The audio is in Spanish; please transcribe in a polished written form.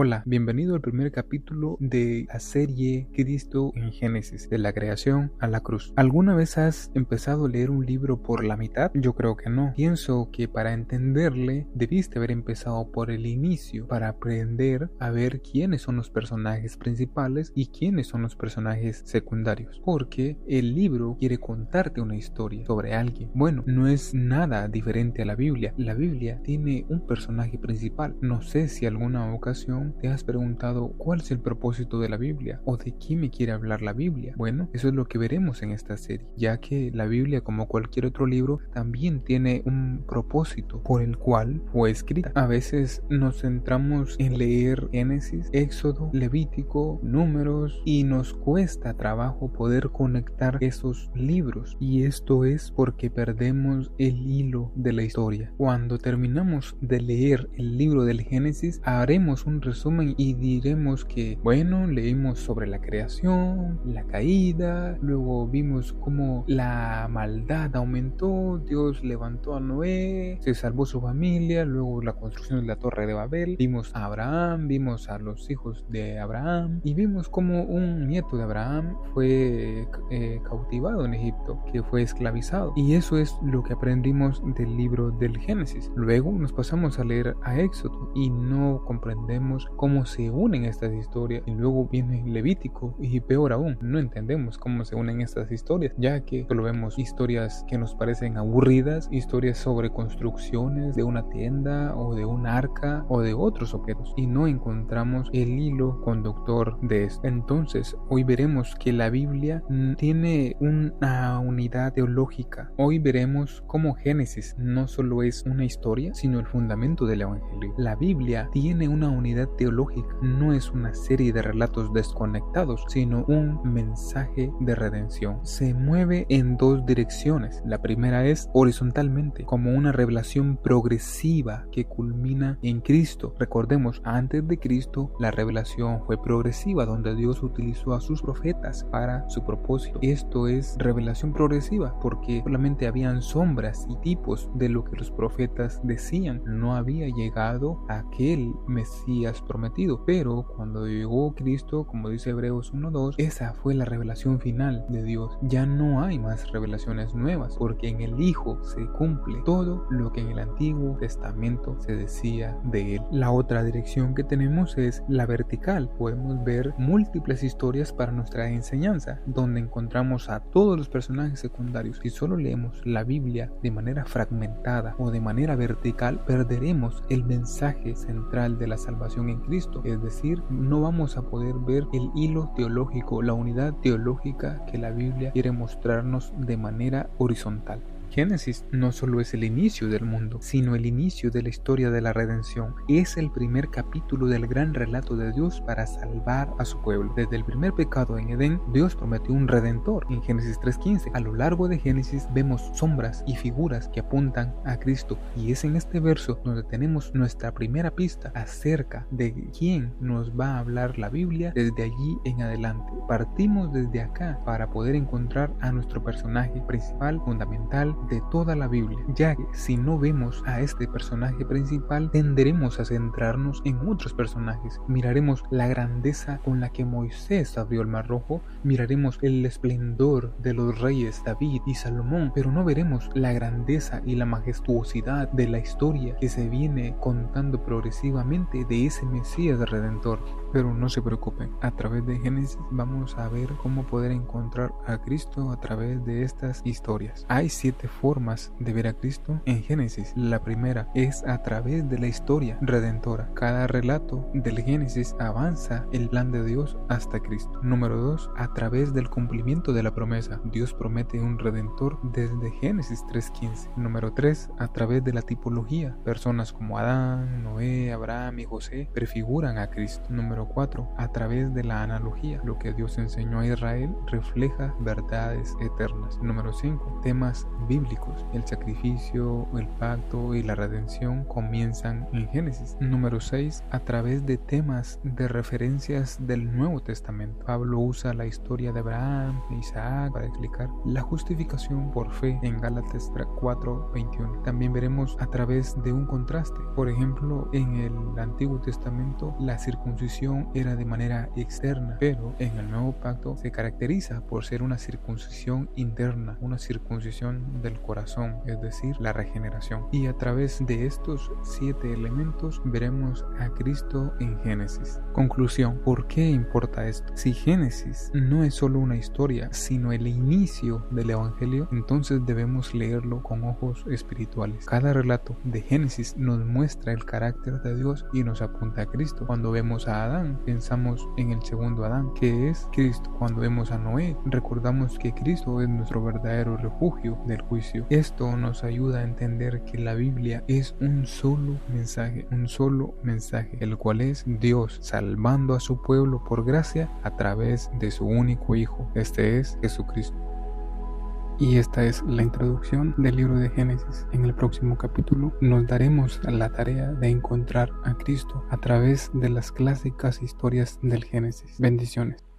Hola, bienvenido al primer capítulo de la serie Cristo en Génesis, de la creación a la cruz. ¿Alguna vez has empezado a leer un libro por la mitad? Yo creo que no. Pienso que para entenderle debiste haber empezado por el inicio, para aprender a ver quiénes son los personajes principales y quiénes son los personajes secundarios. Porque el libro quiere contarte una historia sobre alguien. Bueno, no es nada diferente a la Biblia. La Biblia tiene un personaje principal. No sé si alguna ocasión te has preguntado cuál es el propósito de la Biblia o de qué me quiere hablar la Biblia. Bueno, eso es lo que veremos en esta serie, ya que la Biblia, como cualquier otro libro, también tiene un propósito por el cual fue escrita. A veces nos centramos en leer Génesis, Éxodo, Levítico, Números y nos cuesta trabajo poder conectar esos libros, y esto es porque perdemos el hilo de la historia. Cuando terminamos de leer el libro del Génesis, haremos un resumen y diremos que, bueno, leímos sobre la creación, la caída, luego vimos cómo la maldad aumentó, Dios levantó a Noé, se salvó su familia, luego la construcción de la Torre de Babel, vimos a Abraham, vimos a los hijos de Abraham y vimos cómo un nieto de Abraham fue cautivado en Egipto, que fue esclavizado, y eso es lo que aprendimos del libro del Génesis. Luego nos pasamos a leer a Éxodo y no comprendemos cómo se unen estas historias, y luego viene Levítico y peor aún, no entendemos cómo se unen estas historias, ya que solo vemos historias que nos parecen aburridas, historias sobre construcciones de una tienda o de un arca o de otros objetos, y no encontramos el hilo conductor de esto. Entonces hoy veremos que la Biblia tiene una unidad teológica. Hoy veremos cómo Génesis no solo es una historia, sino el fundamento del Evangelio. La Biblia tiene una unidad teológica, no es una serie de relatos desconectados, sino un mensaje de redención. Se mueve en dos direcciones. La primera es horizontalmente, como una revelación progresiva que culmina en Cristo. Recordemos, antes de Cristo, la revelación fue progresiva, donde Dios utilizó a sus profetas para su propósito. Esto es revelación progresiva porque solamente habían sombras y tipos de lo que los profetas decían. No había llegado aquel Mesías prometido, pero cuando llegó Cristo, como dice Hebreos 1:2, esa fue la revelación final de Dios. Ya no hay más revelaciones nuevas, porque en el Hijo se cumple todo lo que en el Antiguo Testamento se decía de él. La otra dirección que tenemos es la vertical. Podemos ver múltiples historias para nuestra enseñanza, donde encontramos a todos los personajes secundarios. Si solo leemos la Biblia de manera fragmentada o de manera vertical, perderemos el mensaje central de la salvación en Cristo, es decir, no vamos a poder ver el hilo teológico, la unidad teológica que la Biblia quiere mostrarnos de manera horizontal. Génesis no solo es el inicio del mundo, sino el inicio de la historia de la redención. Es el primer capítulo del gran relato de Dios para salvar a su pueblo. Desde el primer pecado en Edén, Dios prometió un redentor en Génesis 3:15. A lo largo de Génesis vemos sombras y figuras que apuntan a Cristo, y es en este verso donde tenemos nuestra primera pista acerca de quién nos va a hablar la Biblia desde allí en adelante. Partimos desde acá para poder encontrar a nuestro personaje principal, fundamental de toda la Biblia, ya que si no vemos a este personaje principal, tenderemos a centrarnos en otros personajes. Miraremos la grandeza con la que Moisés abrió el Mar Rojo, miraremos el esplendor de los reyes David y Salomón, pero no veremos la grandeza y la majestuosidad de la historia que se viene contando progresivamente de ese Mesías Redentor. Pero no se preocupen, a través de Génesis vamos a ver cómo poder encontrar a Cristo a través de estas historias. Hay 7 formas de ver a Cristo en Génesis. La primera es a través de la historia redentora. Cada relato del Génesis avanza el plan de Dios hasta Cristo. Número 2, a través del cumplimiento de la promesa. Dios promete un redentor desde Génesis 3:15. Número 3, a través de la tipología. Personas como Adán, Noé, Abraham y José prefiguran a Cristo. Número Número 4. A través de la analogía, lo que Dios enseñó a Israel refleja verdades eternas. Número 5. Temas bíblicos. El sacrificio, el pacto y la redención comienzan en Génesis. Número 6. A través de temas de referencias del Nuevo Testamento. Pablo usa la historia de Abraham e Isaac para explicar la justificación por fe en Gálatas 4:21. También veremos a través de un contraste. Por ejemplo, en el Antiguo Testamento la circuncisión era de manera externa, pero en el Nuevo Pacto se caracteriza por ser una circuncisión interna, una circuncisión del corazón, es decir, la regeneración. Y a través de estos 7 elementos veremos a Cristo en Génesis. Conclusión, ¿por qué importa esto? Si Génesis no es solo una historia, sino el inicio del Evangelio, entonces debemos leerlo con ojos espirituales. Cada relato de Génesis nos muestra el carácter de Dios y nos apunta a Cristo. Cuando vemos a Adán, pensamos en el segundo Adán, que es Cristo. Cuando vemos a Noé, recordamos que Cristo es nuestro verdadero refugio del juicio. Esto nos ayuda a entender que la Biblia es un solo mensaje, el cual es Dios salvando a su pueblo por gracia a través de su único Hijo. Este es Jesucristo. Y esta es la introducción del libro de Génesis. En el próximo capítulo nos daremos la tarea de encontrar a Cristo a través de las clásicas historias del Génesis. Bendiciones.